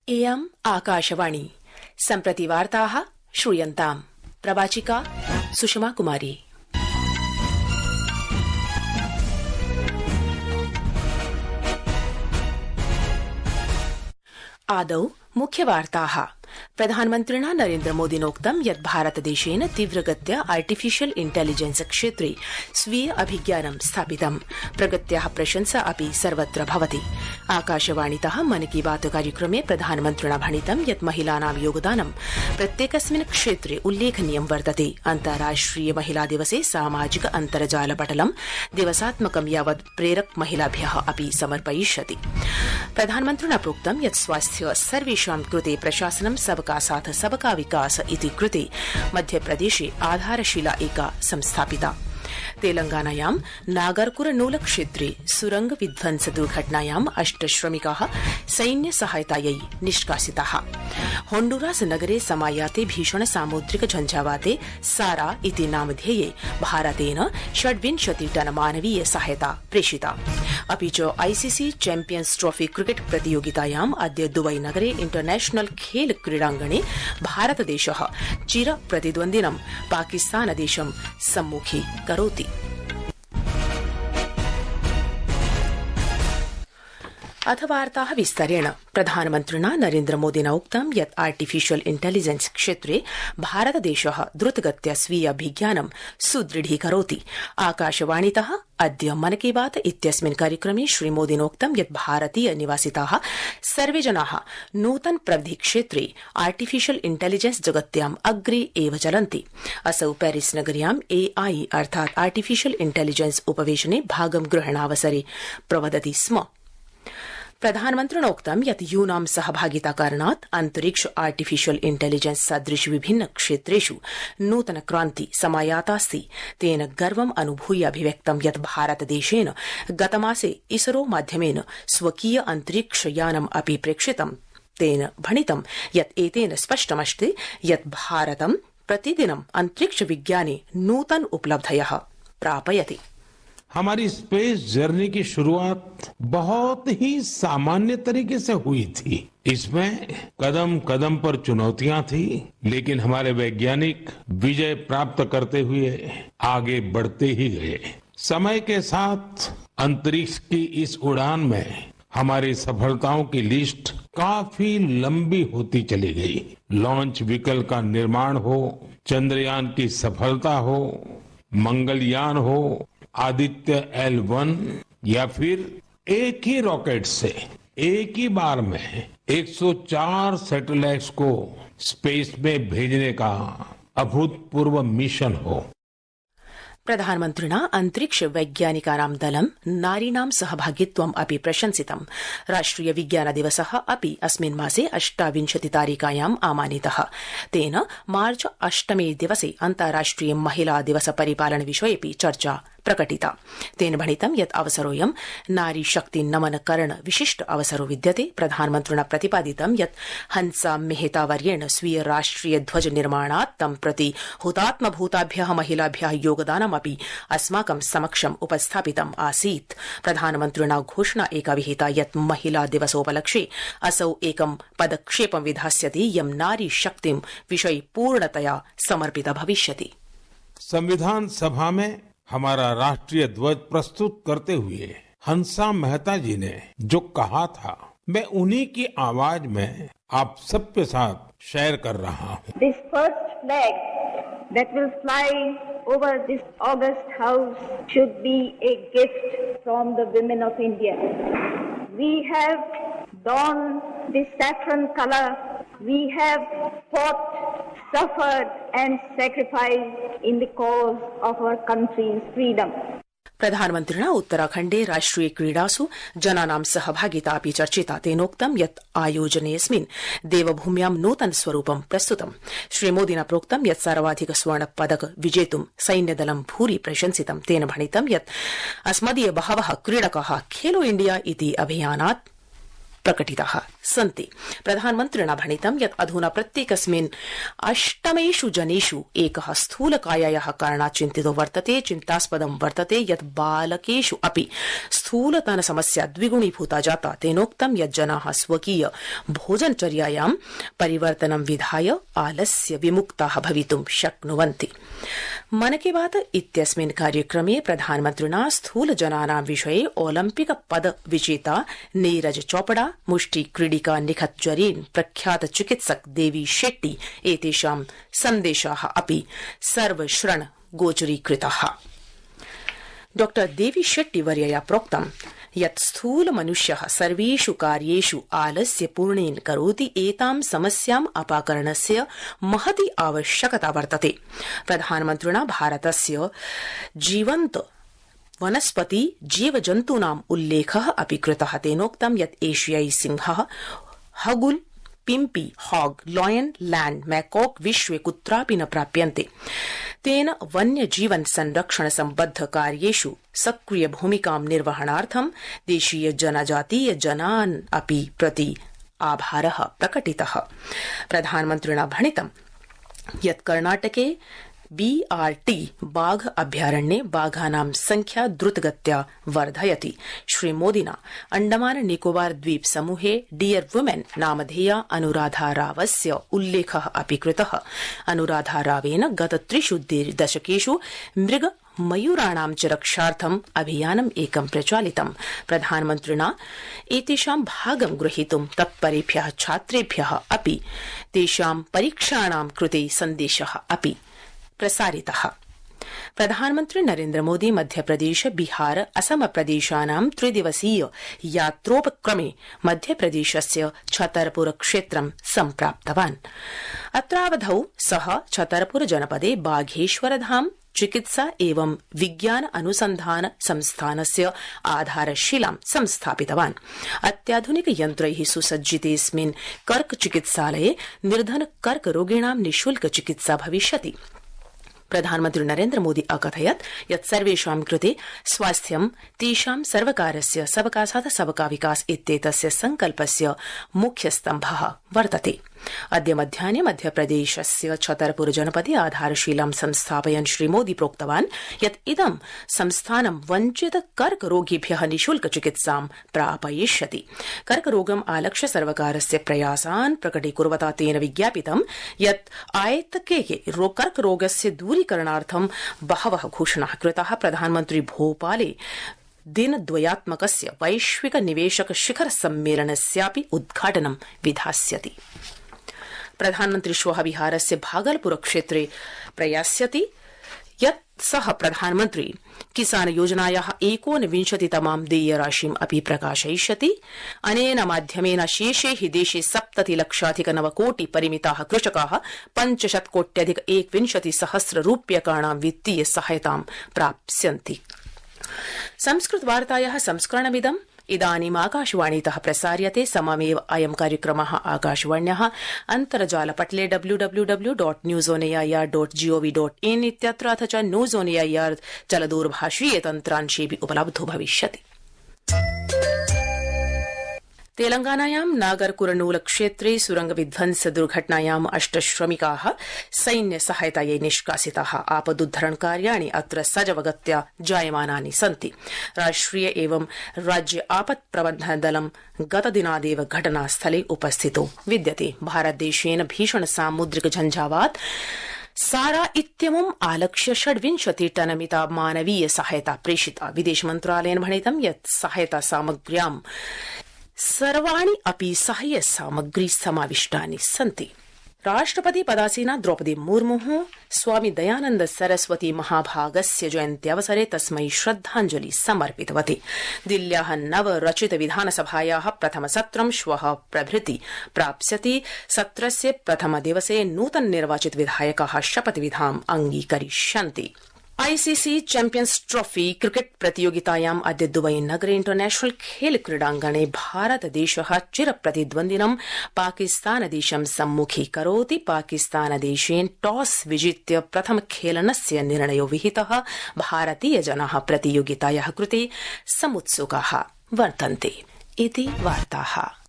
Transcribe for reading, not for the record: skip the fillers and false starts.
इयम् आकाशवाणी सम्प्रति वार्ताः श्रूयन्ताम् प्रवाचिका सुषमा कुमारी। आदौ मुख्यवार्ताः। प्रधानमन्त्रिणा नरेन्द्रमोदिनोक्तं यत् भारतदेशेन तीव्रगत्या आर्टिफिशियल इंटेलिजेंस क्षेत्रे स्वीय अभिज्ञानं स्थापितम्। प्रगत्याः प्रशंसा अपि सर्वत्र भवति। आकाशवाणीतः मन की बात कार्यक्रमे प्रधानमन्त्रिणा भणितं यत् महिलानां योगदानं प्रत्येकस्मिन् क्षेत्रे उल्लेखनीयं वर्तते। अन्ताराष्ट्रिय महिला दिवसे सामाजिक अन्तर्जाल पटलं दिवसात्मकं यावत् प्रेरक महिलाभ्यः अपि समर्पयिष्यति। प्रधानमन्त्रिणा प्रोक्तं यत् स्वास्थ्य सर्वेषां कृते प्रशासनं सबका साथ सबका विकास इति कृते मध्यप्रदेशे आधारशिला एका संस्थापिता। तेलंगानायां नागरकुरनूल क्षेत्रे सुरंग विध्वंस दुर्घटनायां 8 श्रमिकाः सैन्य सहायतायै निष्कासिताः। होंडुरास नगरे समायाते भीषण सामुद्रिक झंझावाते सारा इति नामधेये भारतेन 26 टन मानवीय सहायता प्रेषिता। अपि च आईसीसी चैंपियंस ट्रॉफी क्रिकेट प्रतियोगितायाम् अद्य दुबई नगरे इंटरनेशनल खेल क्रीडांगणे भारतदेशः चिर प्रतिद्वन्दिनं पाकिस्तानदेशं सम्मुखी करोति। अथ वार्ताः विस्तरेण। प्रधानमन्त्रिणा नरेन्द्रमोदिना उक्तं यत् आर्टिफिशियल इंटेलिजेंस क्षेत्रे भारतदेशः द्रुतगत्या स्वीय अभिज्ञानं सुदृढीकरोति। आकाशवाणीतः अद्य मन की बात इत्यस्मिन् कार्यक्रमे श्रीमोदिनोक्तं यत् भारतीय निवासिताः सर्वे जनाः नूतन प्रविधि क्षेत्रे आर्टिफिशियल इंटेलिजेंस जगत्याम् अग्रे एव चलन्ति। असौ पेरिस नगर्याम् AI अर्थात् आर्टिफिशियल इंटेलिजेंस उपवेशने भागं ग्रहणावसरे प्रवदति स्म। प्रधानमन्त्रिणोक्तं यत् यूनां सहभागिता कारणात् अन्तरिक्ष आर्टिफिशियल इंटेलिजेंस सदृश विभिन्न क्षेत्रेषु नूतन क्रान्ति समायातास्ति। तेन गर्वम् अनुभूय अभिव्यक्तं यत् भारतदेशेन गतमासे इसरो माध्यमेन स्वकीय अन्तरिक्षयानम् अपि प्रेक्षितम्। तेन भणितं यत् एतेन स्पष्टमस्ति यत् भारतं प्रतिदिनं अन्तरिक्ष विज्ञाने नूतन उपलब्धयः प्रापयति। हमारी स्पेस जर्नी की शुरुआत बहुत ही सामान्य तरीके से हुई थी। इसमें कदम कदम पर चुनौतियां थी, लेकिन हमारे वैज्ञानिक विजय प्राप्त करते हुए आगे बढ़ते ही गए। समय के साथ अंतरिक्ष की इस उड़ान में हमारी सफलताओं की लिस्ट काफी लंबी होती चली गई। लॉन्च व्हीकल का निर्माण हो, चंद्रयान की सफलता हो, मंगलयान हो, आदित्य L1 या फिर एक ही रॉकेट से एक ही बार में 104 सैटेलाइट्स को स्पेस में भेजने का अभूतपूर्व मिशन हो। प्रधानमन्त्रिणा अन्तरिक्ष वैज्ञानिकानां दलं नारीणां सहभागित्वम् अपि प्रशंसितम्। राष्ट्रिय विज्ञान दिवसः अपि अस्मिन् मासे 28 तारिकायाम् आमानितः। तेन मार्च 8 दिवसे अन्ताराष्ट्रिय महिला दिवस परिपालन विषयेऽपि चर्चा प्रकटिता। तेन भणितं यत् अवसरोऽयं नारी शक्ति नमन करण विशिष्ट अवसरो विद्यते। प्रधानमन्त्रिणा प्रतिपादितं यत् हंसा मेहता वर्येण स्वीय राष्ट्रिय ध्वज निर्माणात् तं प्रति हुतात्मभूताभ्यः महिलाभ्यः योगदानमपि अस्माकं समक्षम् उपस्थापितम् आसीत्। प्रधानमन्त्रिणा घोषणा एका विहिता यत् महिला दिवसोपलक्ष्ये असौ एकं पदक्षेपं विधास्यति यं नारी शक्तिं विषये पूर्णतया समर्पिता भविष्यति। संविधान सभा में हमारा राष्ट्रीय ध्वज प्रस्तुत करते हुए हंसा मेहता जी ने जो कहा था, मैं उन्हीं की आवाज में आप सबके साथ शेयर कर रहा हूँ। This first flag that will fly over this august house should be a gift from the women of India. We have donned this saffron color. We have fought, suffered and sacrificed in the cause of our country's freedom. प्रधानमन्त्रिणा उत्तराखण्डे राष्ट्रिय क्रीडासु जनानां सहभागिता अपि चर्चिता। तेनोक्तं यत् आयोजनेऽस्मिन् देवभूम्यां नूतन स्वरूपं प्रस्तुतम्। श्रीमोदिना प्रोक्तं यत् सर्वाधिक स्वर्ण पदक विजेतुं सैन्यदलं भूरि प्रशंसितं। तेन भणितं यत् अस्मदीय बहवः क्रीडकाः खेलो इण्डिया इति अभियानात् प्रकटिताः सन्ति। प्रधानमन्त्रिणा भणितं यत् अधुना प्रत्येकस्मिन् 8 जनेषु एकः स्थूलकायायाः कारणात् चिन्तितो वर्तते। चिन्तास्पदं वर्तते यत् बालकेषु अपि स्थूलतन समस्या द्विगुणीभूता जाता। तेनोक्तं यत् जनाः स्वकीय भोजनचर्यायां परिवर्तनं विधाय आलस्य विमुक्ताः भवितुं शक्नुवन्ति। मन की बात इत्यस्मिन् कार्यक्रमे प्रधानमन्त्रिणा स्थूलजनानां विषये ओलम्पिक पद विजेता नीरज चोपड़ा, मुष्टि क्रीडिका निखत जरीन, प्रख्यात चिकित्सक देवी शेट्टी एतेषां सन्देशाः अपि सर्वश्रण गोचरीकृताः। डॉ देवी शेट्टी वर्यया प्रोक्तं यत् स्थूल मनुष्यः सर्वेषु कार्येषु आलस्य पूर्णेन करोति। एतां समस्याम् अपाकरणस्य महती आवश्यकता वर्तते। प्रधानमन्त्रिणा भारतस्य जीवन्त वनस्पति जीवजन्तूनाम् उल्लेखः अपि कृतः। तेनोक्तं यत् एशियाई सिंहः, हगुल, पिम्पी, हॉग, लॉयन, लैंड मैकॉक विश्वे कुत्रापि न प्राप्यन्ते। तेन वन्यजीवन संरक्षण सम्बद्ध कार्येषु सक्रिय भूमिकां निर्वहणार्थं देशीय जनजातीय जनान् अपि प्रति आभारः प्रकटितः। प्रधानमन्त्रिणा भणितं यत् कर्णाटके BRT बाघ अभ्यारण्ये बाघानां संख्या द्रुतगत्या वर्धयति। श्रीमोदिना अंडमान निकोबार द्वीप समूहे डियर वुमेन नामधेया अनुराधा रावस्य उल्लेखः अपि कृतः। अनुराधा रावेन गत 3 दशकेषु मृग मयूराणां च रक्षार्थम् अभियानम् एकं प्रचालितम्। प्रधानमन्त्रिणा एतेषां भागं ग्रहीतुं तत्परेभ्यः छात्रेभ्यः अपि तेषां परीक्षाणां कृते सन्देशः अपि प्रसारितः। प्रधानमन्त्री नरेन्द्र मोदी मध्यप्रदेश, बिहार, असम प्रदेशानां 3 दिवसीय यात्रोपक्रमे मध्यप्रदेशस्य छतरपुर क्षेत्रं सम्प्राप्तवान्। अत्रावधौ सः छतरपुर जनपदे बाघेश्वरधाम चिकित्सा एवं विज्ञान अनुसंधान संस्थानस्य आधारशिलां संस्थापितवान्। अत्याधुनिक यन्त्रैः सुसज्जितेऽस्मिन् कर्क चिकित्सालये निर्धन कर्क रोगिणां निःशुल्क चिकित्सा भविष्यति। प्रधानमन्त्री नरेन्द्र मोदी अकथयत् यत् सर्वेषां कृते स्वास्थ्यं तेषां सर्वकारस्य सबका साथ सबका विकास इत्येतस्य संकल्पस्य मुख्यस्तम्भः वर्तते। अद्य मध्याह्ने मध्यप्रदेशस्य छतरपुर जनपदे आधारशिलां संस्थापयन् श्रीमोदी प्रोक्तवान् यत् इदं संस्थानं वञ्चित कर्करोगिभ्यः निःशुल्क चिकित्सां प्रापयिष्यति। कर्करोगम् आलक्ष्य सर्वकारस्य प्रयासान् प्रकटीकुर्वता तेन विज्ञापितं यत् आयतके कर्करोगस्य दूरीकरणार्थं बहवः घोषणाः कृताः। प्रधानमन्त्री भोपाले दिनद्वयात्मकस्य वैश्विक निवेशक शिखर सम्मेलनस्यापि उद्घाटनं विधास्यति। प्रधानमन्त्री श्वः बिहारस्य भागलपुर क्षेत्रे प्रयास्यति यत् सः प्रधानमन्त्री किसान योजनायाः 29तमां देयराशिम् अपि प्रकाशयिष्यति। अनेन माध्यमेन शेषे हि देशे 70 लक्षाधिक 9 कोटि परिमिताः कृषकाः 500 कोट्यधिक 21 सहस्र रूप्यकाणां वित्तीय सहायतां प्राप्स्यन्ति। संस्कृत वार्तायाः संस्करणमिदम् इदानीम् आकाशवाणीतः प्रसार्यते। सममेव अयं कार्यक्रमः आकाशवाण्याः अन्तर्जालपटले www.newsonair.gov.in इत्यत्र अथ च न्यूज़ ऑन एआईआर चलदूरभाषीय तन्त्रांशेऽपि उपलब्धो भविष्यति। तेलंगानायां नागरकुरनूल क्षेत्रे सुरंग विध्वंस दुर्घटनायां 8 श्रमिकाः सैन्य सहायतायै निष्कासिताः। आपदुद्धरण कार्याणि अत्र सजवगत्या जायमानानि सन्ति। राष्ट्रिय एवं राज्य आपत् प्रबन्धन दलं गतदिनादेव घटनास्थले उपस्थितो विद्यते। भारतदेशेन भीषण सामुद्रिक झञ्झावात् सारा इत्यमुम् आलक्ष्य 26 टनमिता मानवीय सहायता प्रेषिता। विदेश मन्त्रालयेन भणितं यत् सहायता सामग्र्यां सर्वाणि अपि साहाय्य सामग्री समाविष्टानि सन्ति। राष्ट्रपति पदासीना द्रौपदी मुर्मुः स्वामी दयानन्द सरस्वती महाभागस्य जयन्त्यवसरे तस्मै श्रद्धाञ्जलि समर्पितवती। दिल्ल्याः नवरचित विधानसभायाः प्रथम सत्रं श्वः प्रभृति प्राप्स्यति। सत्रस्य प्रथम दिवसे नूतन निर्वाचित विधायकाः शपथविधाम् अंगीकरिष्यन्ति। ICC चैम्पियन्स ट्रॉफी क्रिकेट प्रतियोगितायाम् अद्य दुबई नगरे इंटरनेशनल खेल क्रीडाङ्गणे भारतदेशः चिरप्रतिद्वन्दिनं पाकिस्तानदेशं सम्मुखीकरोति। पाकिस्तानदेशेन टॉस विजित्य प्रथम खेलनस्य निर्णयो विहितः। भारतीयजनाः प्रतियोगितायाः कृते समुत्सुकाः वर्तन्ते। इति वार्ताः।